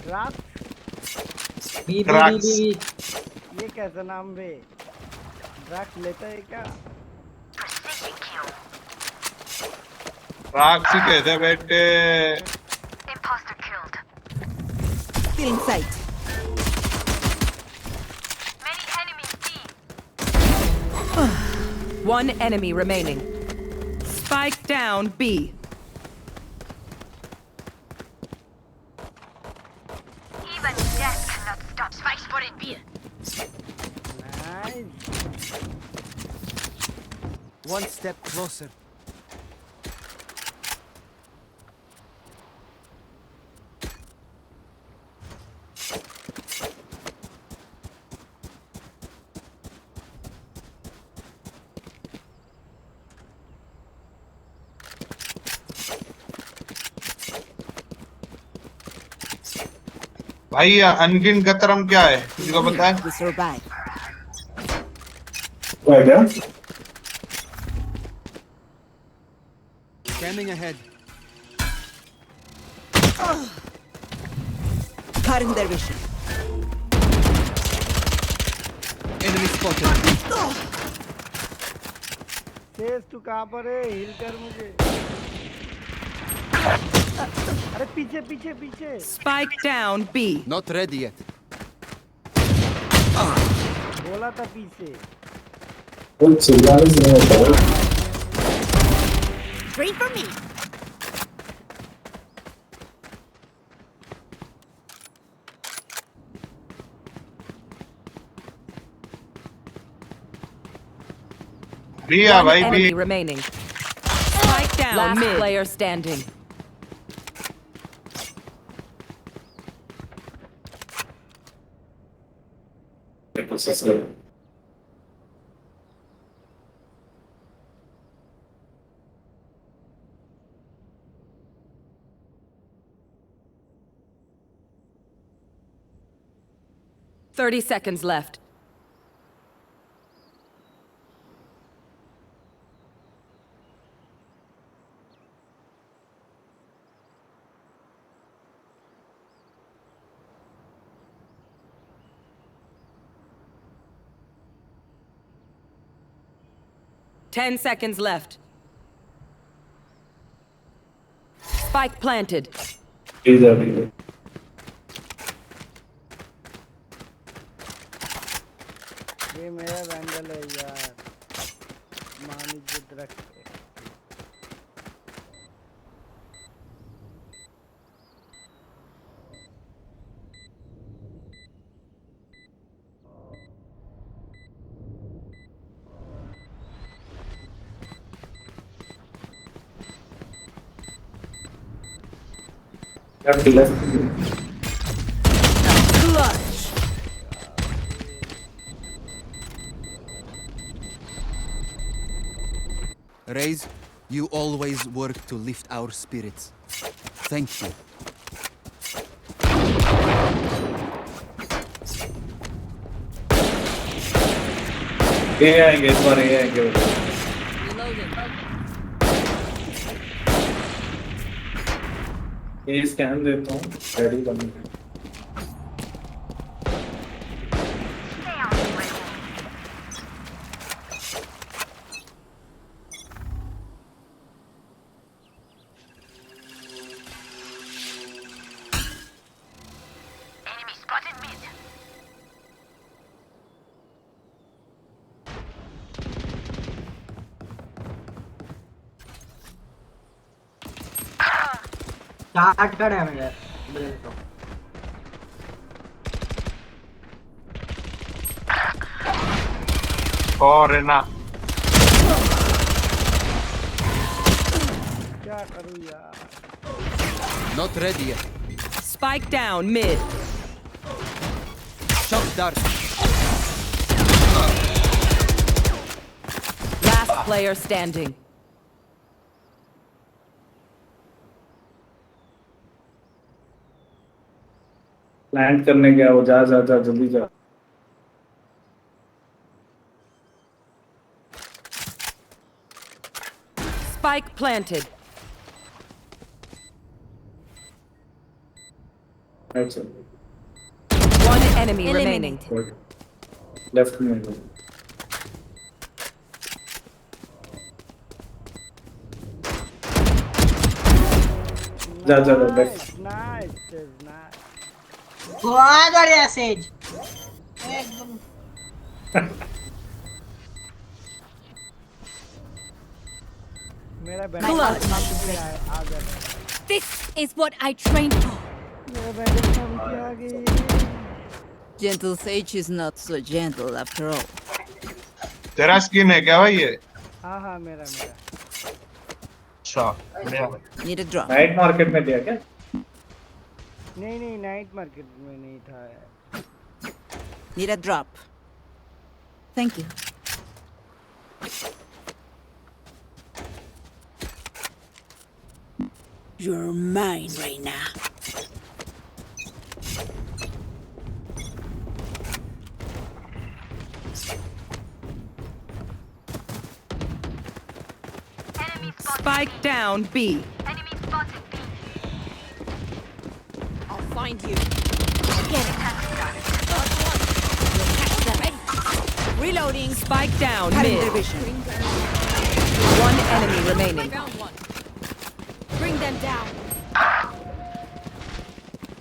रात B B B drugs B ये कैसा नाम बे? ड्रग्स लेता है क्या? ड्रग्स ही कहते हैं बेटे। Still in sight. One enemy remaining. Spike down B. Even death cannot stop Spike Spotted B. Nice. One step closer. भाई अनगिन का term क्या है किसी को पता है? We survive. Scanning ahead. Cutting their vision. Enemy spotted. शेष तू कहाँ पर है? हिल कर मुझे। अरे पीछे पीछे पीछे। Spike down B. Not ready yet. बोला था पीछे। Straight for me. बी आ One भाई B. enemy remaining. Spike down Last mid. player standing. Thirty seconds left. Ten seconds left. Spike planted. ये मेरा वैंडल है यार। मान इज्जत रख। Clutch. Raze, you always work to lift our spirits. Thank you. ये आएंगे इस बार, ये आएंगे। ये स्कैन देता हूँ रेडी करने के। Enemy spotted mid. चार्ट का डैमेज है। और है ना क्या करूँ यार? Not ready yet. Spike down mid. Shock dart. Last player standing. Land करने गया वो। जा जा जा जल्दी जा। Spike planted. राइट से One enemy remaining. लेफ्ट में हो। जा जा लेफ्ट नाइस नाइस बहुत बढ़िया सेज एकदम मेरा बैंडल Blood. आ गया This is what I trained for. मेरा बैंडल काम किया आ गई Gentle Sage is not so gentle after all. तेरा स्किन है क्या भाई ये? हाँ हाँ मेरा मेरा अच्छा बढ़िया। Need a drop. Night market में दिया क्या? नहीं नहीं नाइट मार्केट में नहीं था Need a drop. Thank you. You're mine right now. Enemy spotted. Spike down B. Enemy spotted B. I'll find you. Reloading. Spike down Cutting mid. their vision. One enemy remaining. Found one. Bring them down.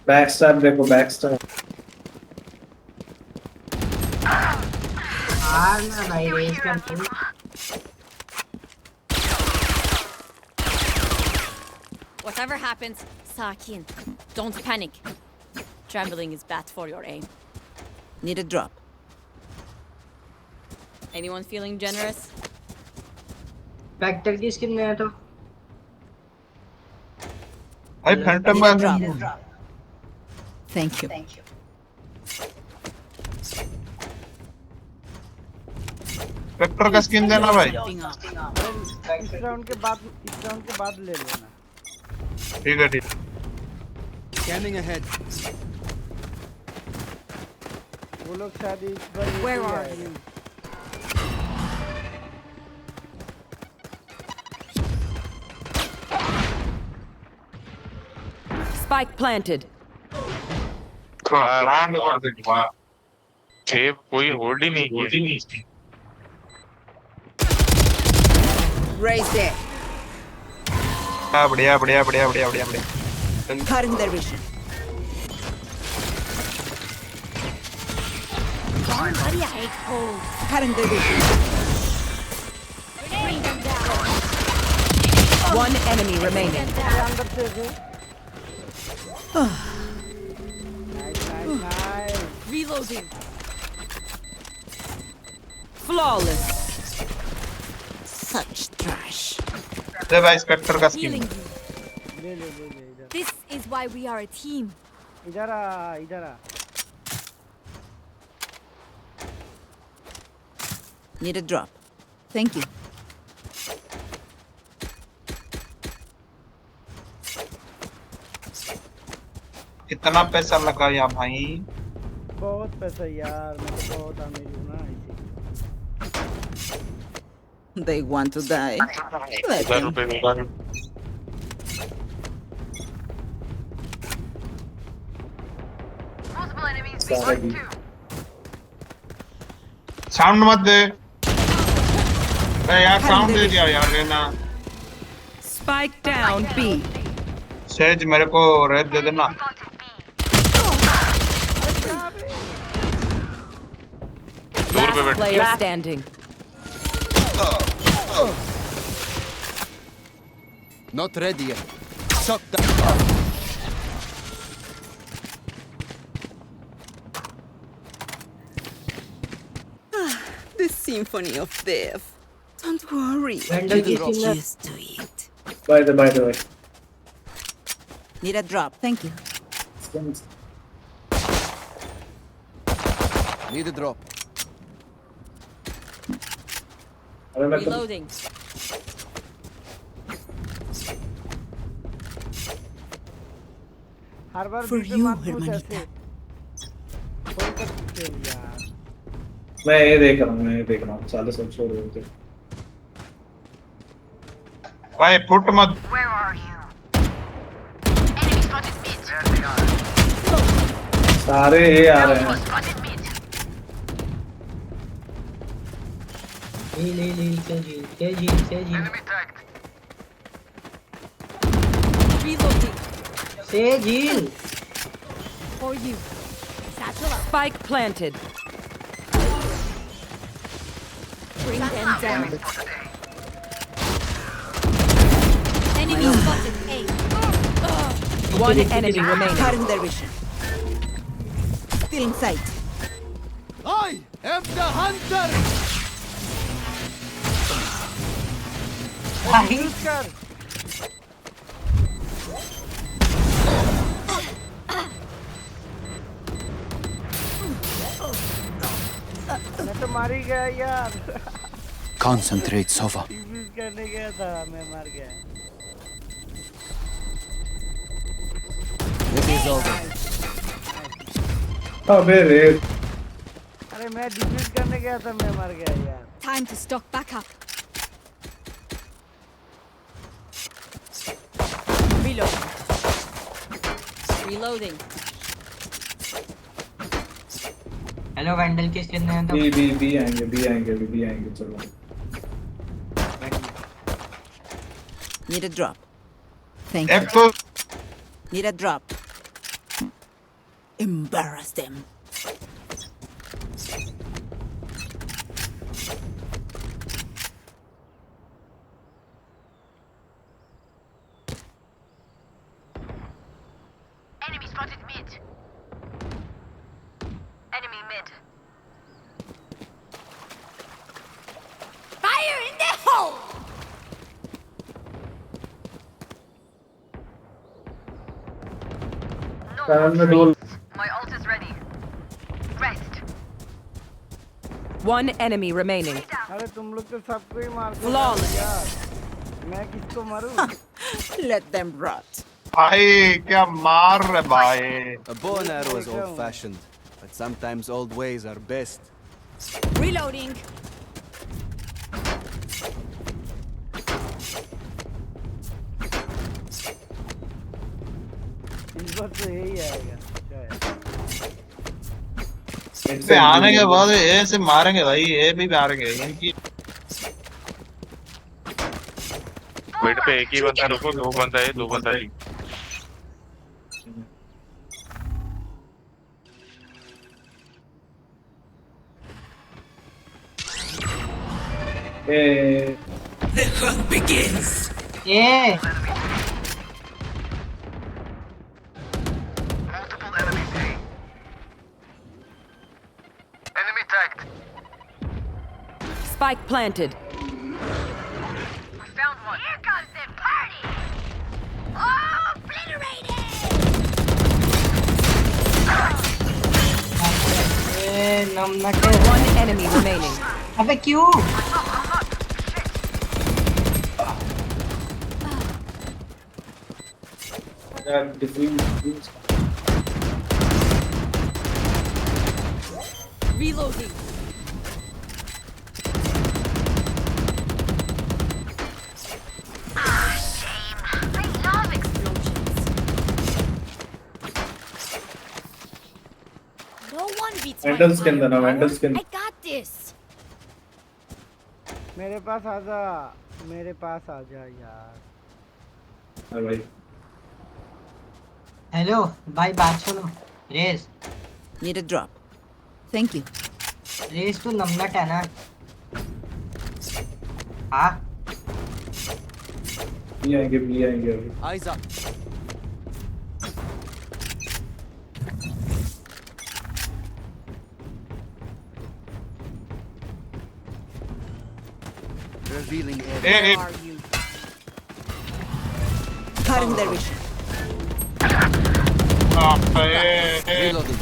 Back stab देखो back stab हार ना भाई race कर Whatever happens, Sakin, don't panic. Trembling is bad for your aim. Need a drop. Anyone feeling generous? Vector की skin में है तो भाई फैंटम Need a में drop. Thank you. वेक्टर का स्किन देना भाई। इस राउंड के बाद ले लेना ठीक है ठीक। Scanning ahead. वो लोग शायद इस बार ये Where भी are आए। you? Spike planted. प्लान कर दे वाह। थे कोई होल्ड ही नहीं की। Raise there. हाँ बढ़िया बढ़िया बढ़िया बढ़िया बढ़िया बढ़िया। Cutting their vision. Cutting their vision. Bring them down. One enemy remaining. अंदर से nice nice nice Reloading. Flawless. Such trash. दे भाई स्पेक्टर का स्किन। Healing you. ले इधर This is why we are a team. इधर आ Need a drop. Thank you. कितना पैसा लगा यहाँ भाई? बहुत पैसा यार मैं तो बहुत अमीर हूँ ना इसी They want to die. Let them. ₹1000 Multiple enemies Sorry. behind too. Sound मत दे। अरे यार साउंड दे दिया यार लेना। Spike down B. सेज मेरे को रेड दे देना। दूर पे Last बैठ। player standing. Not ready yet. Shot down. The symphony of death. Don't worry. Vandal You'll की get skin है। used to it. By the way Need a drop. Thank you. Need a drop. अरे मैं तो Reloading. Her bar For बीच में you, मत पूछ hermanita. ऐसे phone कर खेल यार मैं ये देख रहा हूँ साले सब छोड़ रहे थे भाई फुट मत। Where are you? Enemy spotted mid. सारे ये आ रहे हैं। Sage heal. For you. Satchel up. Spike planted. Bring them down. Enemy spotted A. One enemy remaining. Cutting their vision. Still in sight. I am the hunter. Defuse कर मैं तो मार ही गया यार Concentrate, Sova. डिफ्यूज करने गया था मैं मर गया It is over. अबे रे अरे मैं डिफ्यूज करने गया था मैं मर गया यार Time to stock back up. Reload. Reloading. Hello vandal किस कितने हैं तो बी आएंगे चलो। Need a drop. Thank एक you. तो Need a drop. Embarrass them. Enemy spotted mid. Enemy mid. Fire in the hole! No Karan more mein dol. freeze. My ult is ready. Rest. One enemy remaining. अरे तुम लोग तो सबको ही मार दो Flawless. यार मैं किसको मारूं Let them rot. भाई क्या मार रहे भाई A bow and arrow is old-fashioned, but sometimes old ways are best. Reloading. इस बार तो यही आएगा शायद से आने के बाद ये से मारेंगे भाई ये भी मारेंगे इनकी मिड पे एक ही बंदा रुको दो बंदा है ए ये Multiple enemies A. Enemy tagged. Spike planted. We found one. Here comes the party. Oh, obliterated. ये नमनटे One enemy remaining. अबे क्यों यार diffuse Reloading. I love explosions. No one beats Vandals my के अंदर ना, firepower. Vandals के अंदर। I got this. मेरे पास आ जा यार हाँ भाई हेलो भाई बात सुनो रेस Need a drop. Thank you. रेस तू नमनट है ना हाँ बी आएंगे अभी। Eyes up. Revealing area. A Where are you? Cutting their vision. Reloading.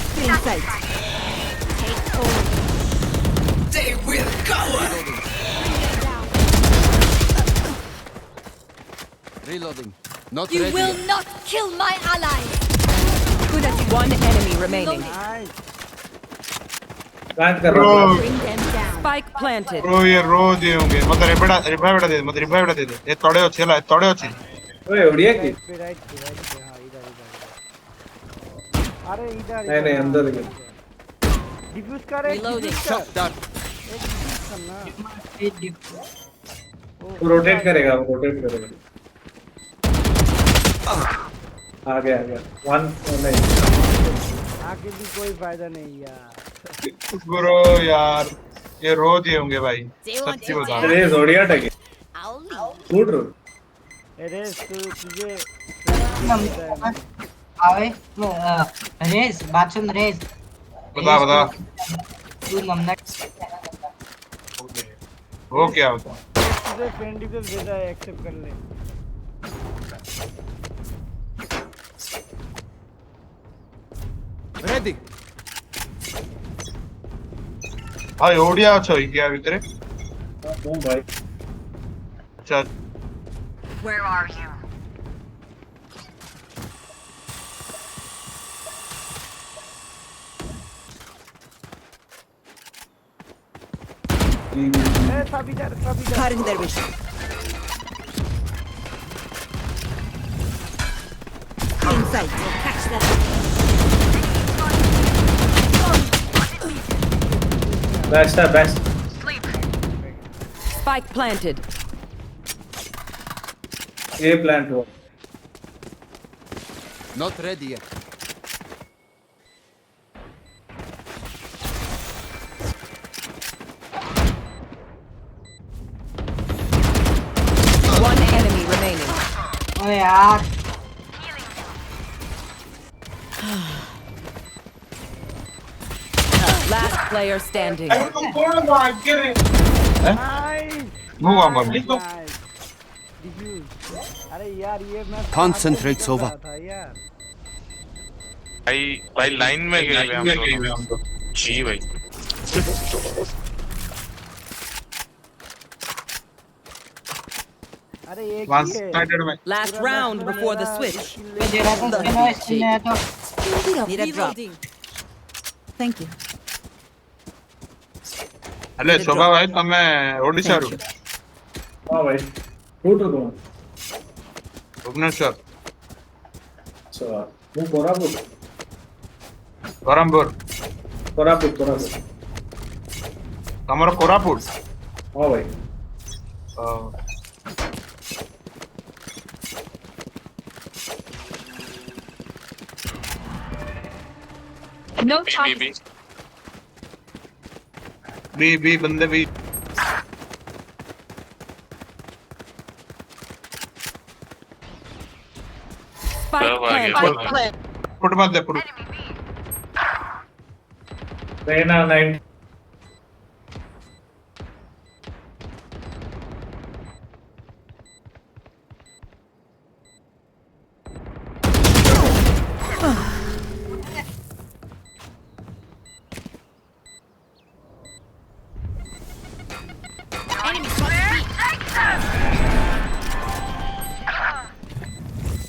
Still in sight. Take hold. Reloading. Not You ready will yet. not kill my allies. Good at one enemy remaining. Nice plant कर रहा हूँ। Bring them down. Spike planted. Bro ये रोज ये होंगे मत revive दे ये तोड़े अच्छे ओए उड़िया की राइट पे हाँ इधर अरे इधर नहीं नहीं अंदर गए डिफ्यूज करे Reloading. Shot down. एक डिफ्यूज करना वो रोटेट करेगा आ गया वन नहीं आगे भी कोई फायदा नहीं यार ब्रो यार ये रो दिए होंगे भाई They want सच्ची to बता dance. अरे जोड़िया टके I'll leave. फूट रो अरे तुझे आवे रेस बात सुन रेस बता तू नमनट वो क्या होता तुझे फ्रेंड रिक्वेस्ट भेजा है एक्सेप्ट कर ले Ready. भाई ओडिया अच्छा ही क्या भीतर वो भाई अच्छा Where are you? सब इधर Cutting their vision. Inside. Catch that. Best Spike planted. ये प्लांट हुआ Not ready yet. One enemy remaining. ओए यार Last player standing. Move on कर डिफ्यूज अरे यार ये मैं Concentrate, Sova. था यार भाई लाइन में गए हम तो जी भाई अरे एक वन ही है साइडेड में Last round before the switch. मैं दे रहा था स्पिन स्पिन है तो Need a drop. Reloading. Thank you. Hello Shobha भाई તમે ઓડિશા ରୁ हाँ भाई फूट रो भुवनेश्वर अच्छा वो कोरापुट ବ୍ରହ୍ମପୁର ତମର କୋରାପୁଟ हाँ भाई No time. बी बंदे भी Spike planted. फुट मत दे फुट रहना 9 Enemy spotted.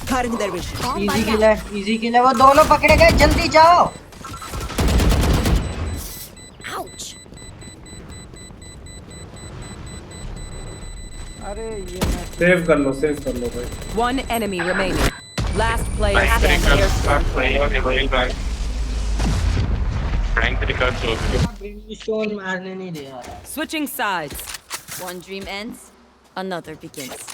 Cutting their vision. Bomb by easy killer वो दोनों पकड़े गए जल्दी जाओ Ouch. अरे ये मैं सेव कर लो भाई One enemy remaining. Last player Frank standing. Record हो गया स्टोन मारने नहीं दे रहा Switching sides. One dream ends, another begins.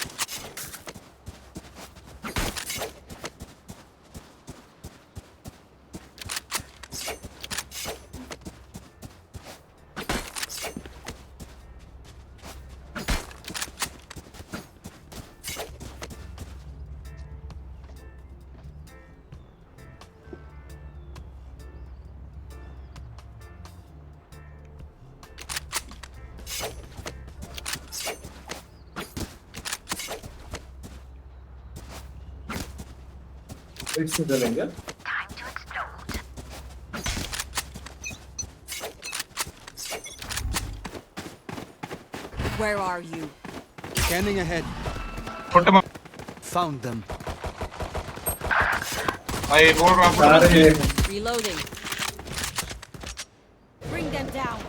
इससे चलेंगे Time to explode. Where are you? Scanning ahead. Foot मत Found them. भाई बोल रहा हूं सारे Reloading. Bring them down.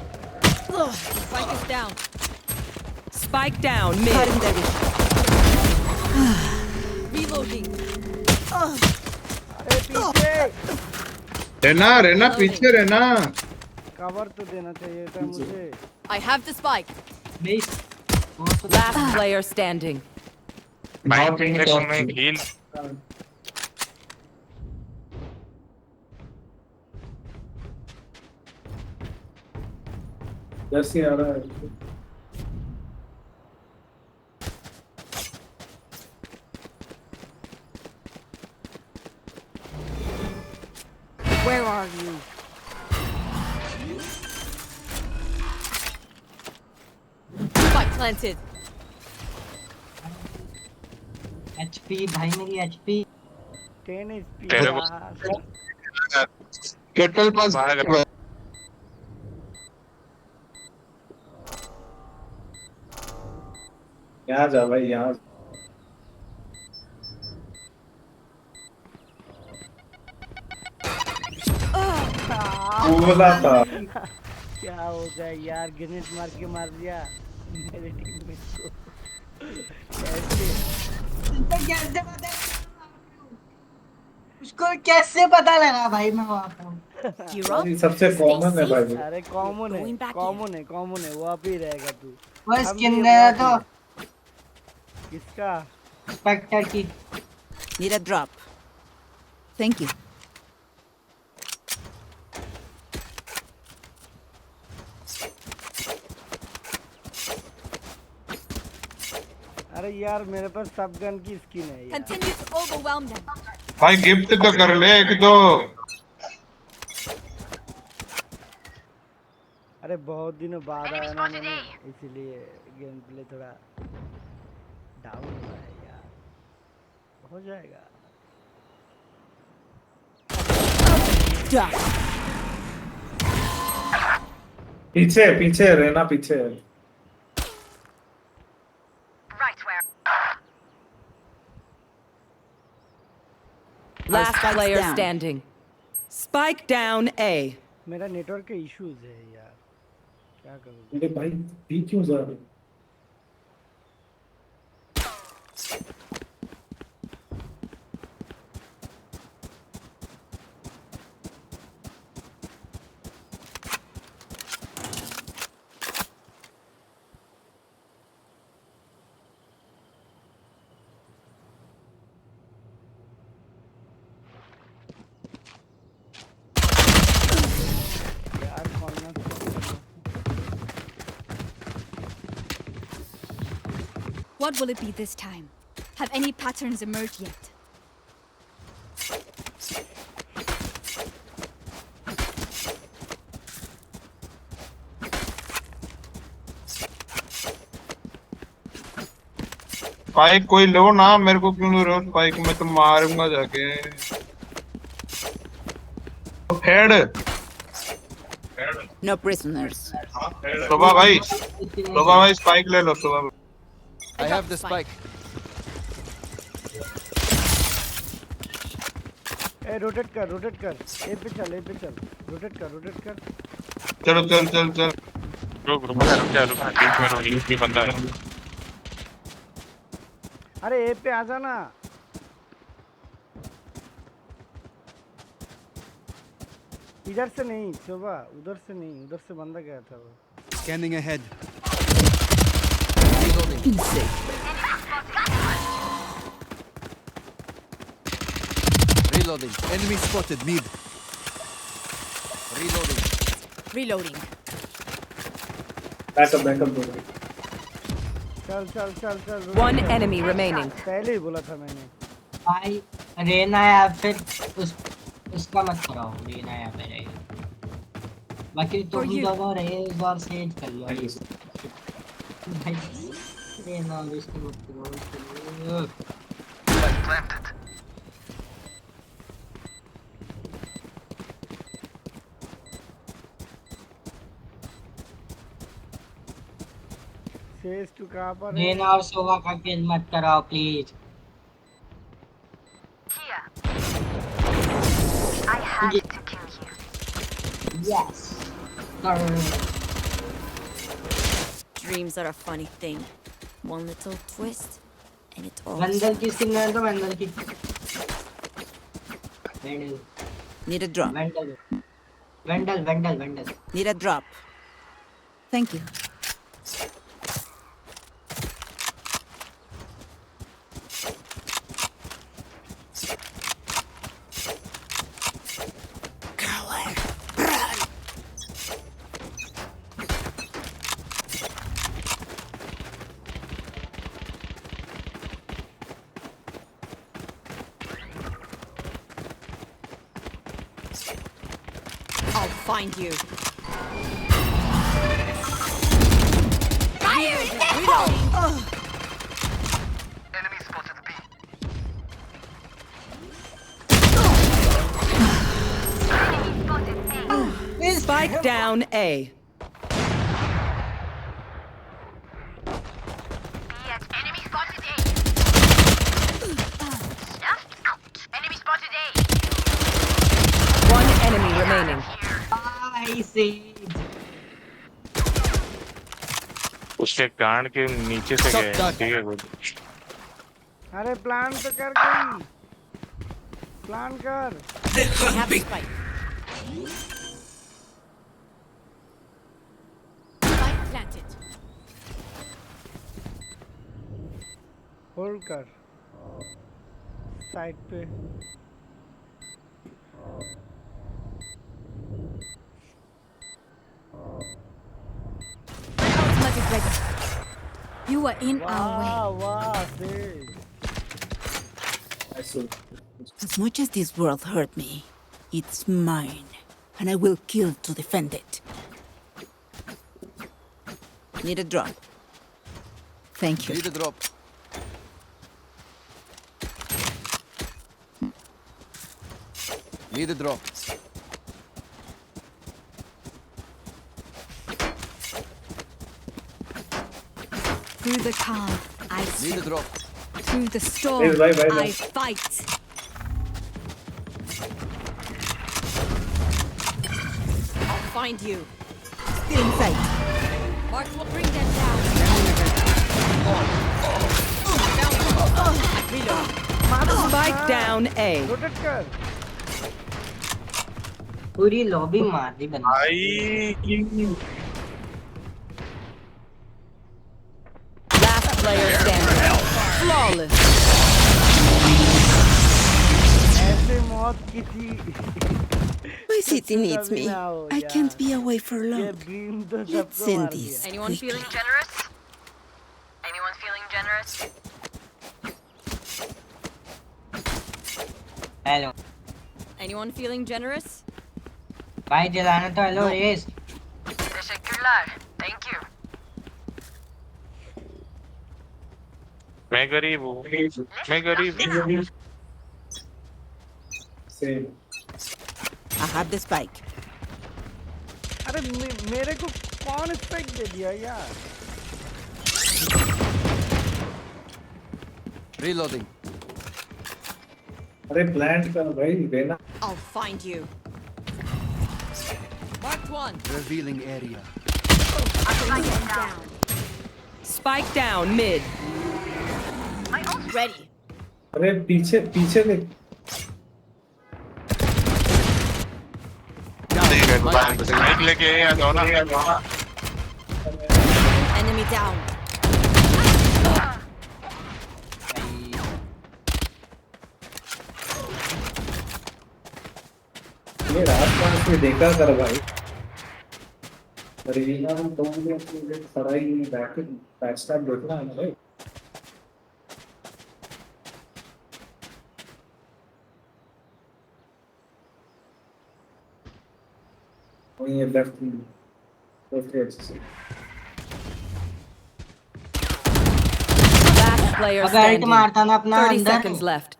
Ugh, spike is down. Spike down mid. Cutting their vision. Reloading. अरे पीछे रहना रहना पीछे रहना। कवर तो देना चाहिए था मुझे। I have the spike. Base. Last player standing. Bike में हील जैसे आ रहा है Where are you? Spike planted. HP भाई मेरी HP। 10 HP तेरे को केटल पास बाहर यहाँ जा भाई यहाँ बोला था। क्या हो गया यार, ग्रेनेड मार के मार दिया मेरे टीममेट को। कैसे पता उसको कैसे पता लगा भाई मैं वहाँ पे हूँ। ये सबसे कॉमन है भाई। अरे कॉमन है, कॉमन है, कॉमन है, वो आप ही रहेगा तू। वो स्किन गया तो किसका? स्पेक्टर की। Need a drop. Thank you. अरे यार मेरे पास सब गन की स्किन है यार। Continue to overwhelm them. भाई गिफ्ट तो कर ले एक दो। अरे बहुत दिनों बाद आया ना मैंने, इसीलिए गेम प्ले थोड़ा डाउन हुआ है यार। हो जाएगा। पीछे पीछे रहना पीछे। Right where. Last spike's player down. standing. Spike down A. मेरा नेटवर्क के इश्यूज है यार, क्या करूँ। अरे भाई पी क्यों जा रहे? यार corner What will it be this time? Have any patterns emerged yet? Spike कोई लो ना, मेरे को क्यों ले रहे हो स्पाइक? मैं तो मारूंगा जाके। Head No prisoners. शोभा भाई, शोभा भाई स्पाइक ले लो शोभा भाई। I have the spike. A rotate कर, रोटेट कर। ए पे चल, ए पे चल। रोटेट कर, रोटेट कर। चलो चल चल चल। रुक बीच में हील भी बंदा है। अरे ए पे आ जाना। इधर से नहीं शोभा, उधर से नहीं, उधर से बंदा गया था वो। Scanning ahead. Reloading. Enemy spotted mid. Reloading. Reloading. Backup दो। चल चल चल चल। One enemy remaining. पहले ही बोला था मैंने। भाई रेना या फिर उसका मत कराओ, रेना या फिर बाकी तुम दोनों रहे एक बार सेव कर लो भाई। रेना और इसको मत करो। फेस टू कहाँ पर है? रेना और शोभा का किल मत कराओ please. Here. I have to kill you. Yes. Dreams are a funny thing. One little twist, and it all. बंदर की स्किन में तो बंदर की Need a drop. Vendel. Need a drop. Thank you. I'll find you. Fire in the hole! Enemy spotted B. Enemy spotted A. Spike down A. Enemy spotted A. Snuffed out. Enemy spotted A. One enemy remaining. I see. उसके कान के नीचे से गए Shot ठीक है good अरे plan तो कर गई, प्लान कर। I have the spike. Spike planted. Hold कर साइड पे। Ultimate is ready. You are in our way. वाह वाह तेज। I see. As much as this world hurt me, it's mine, and I will kill to defend it. Need a drop. Thank you. Need a drop. Need a drop. Through the calm, I Need a swim. drop. Through the storm, Hey, bye. I fight. I'll find you. Still in sight. Mark will bring them down. Reload. Spike down A. Rotate कर। पूरी lobby मार दी बंदी। भाई Last player standing. Flawless. ऐसे मौत की थी। My city needs me. I can't be away for ये long. ड्रीम तो Let's सबको end मार this दिया। Anyone feeling quickly. generous? Anyone feeling generous? Hello Anyone feeling generous? भाई जलाना तो hello race. Teşekkürler. Thank you. मैं गरीब हूँ मैं गरीब हूँ Same. I have the spike. अरे मेरे को कौन स्पेक्ट दे दिया यार? Reloading. अरे प्लांट कर भाई देना। I'll find you. Marked one. Revealing area. Down. Spike down mid. My ult ready. अरे पीछे देख। ठीक है बाइक लेके आ जाओ ना Enemy down. ये रात पास में देखा कर भाई। रीना तुम भी अपने सराय में बैक स्टैप देखना है ना भाई। और ये लेफ्ट से Last player अगर हिट standing. मारता ना अपना 30 अंदर seconds left.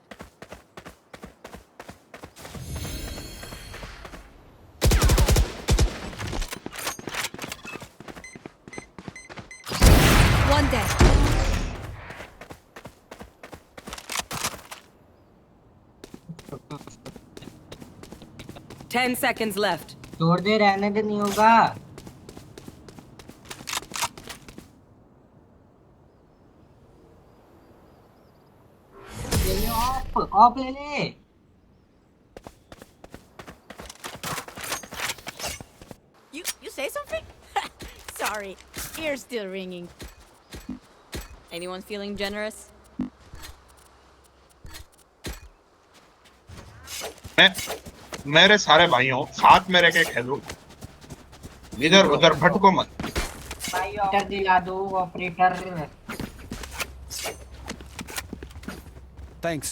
One dead. Ten seconds left. छोड़ दे रहने दे नहीं होगा। ले ले ऑफ ले ले। say something? Sorry, ear's still ringing. Anyone feeling generous? मेरे सारे भाइयों साथ में रह के खेलो, इधर उधर भटको मत। ऑपरेटर दिला दो ऑपरेटर। Thanks.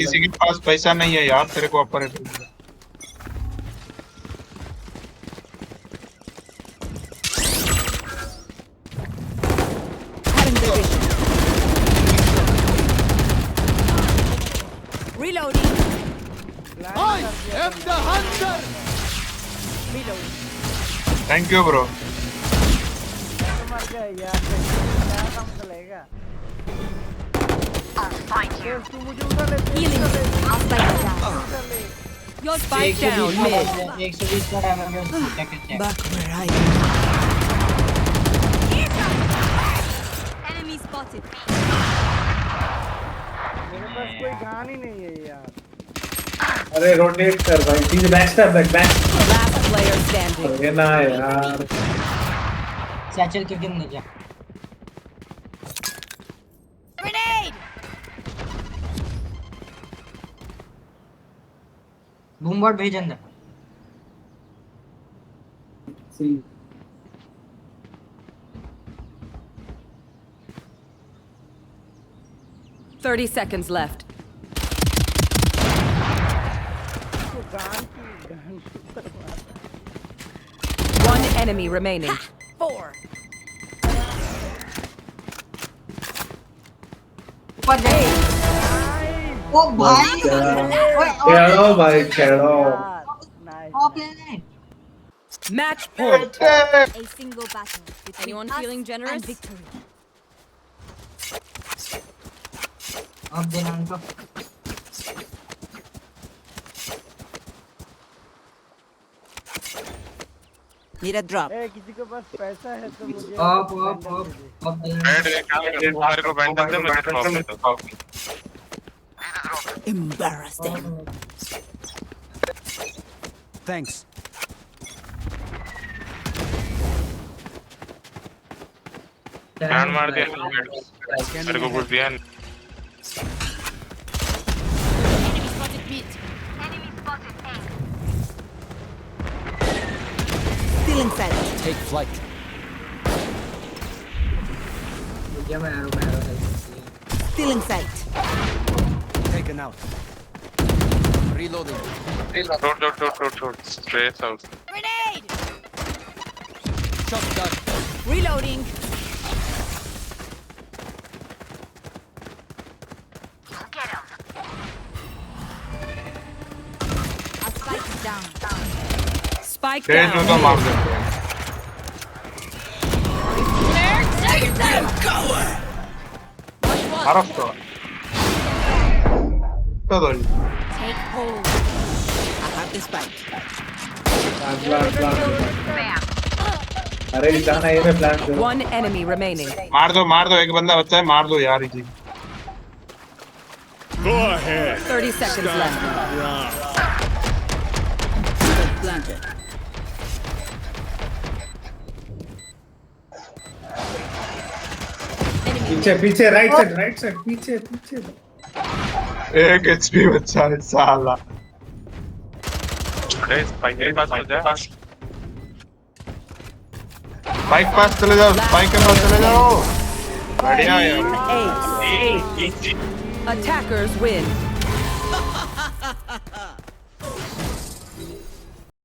किसी के पास पैसा नहीं है यार तेरे को operator. Reloading. I am the hunter. Reloading. Thank you bro. मर गए यार, क्या काम चलेगा? तू मुझे उधर ले, Healing. I'll spike it down. Your spike down mid. 120 का डैमेज है। Back where I am. Enemy spotted. मेरे पास कोई गान ही नहीं है यार। अरे रोटेट कर भाई, पीछे back step back. Last player standing. ये ना यार। सैचल के गिरने जा। Grenade. बूमबॉट भेज अंदर। सी 30 seconds left. तो गान की One enemy remaining. 4. ऊपर गए। ओ भाई। खेलो भाई खेलो। Nice. Match point. A single battle. Between Anyone us feeling generous? and victory. अब देना उनको। Need a drop. ए किसी के पास पैसा है तो मुझे अब देना। मेरे को बैंड दे, मैं ड्रॉप देता हूं। Embarrass them. Thanks. बैंड मार दिया, मेरे को कुछ दिया नहीं। Enemy spotted mid. Still inside. Take flight. ये मैं आरो Still in sight. Taken out. Reloading. छोड़, straight out. Grenade. Shotgun. Reloading. I'll spike it down. Spike train में तो down. मार देते हैं। अरफ तो दो। Take hold. I have the spike. Plan. अरे जाना ये में प्लान करो। One enemy remaining. मार दो, एक बंदा बचा है, मार दो यार इसी। 30 seconds left. Planted. पीछे राइट साइड पीछे। एक एचपी बचा है साला। स्पाइक के पास हो जा। स्पाइक पास चले जाओ, स्पाइक के पास चले जाओ। बढ़िया यार। Ace. Attackers win.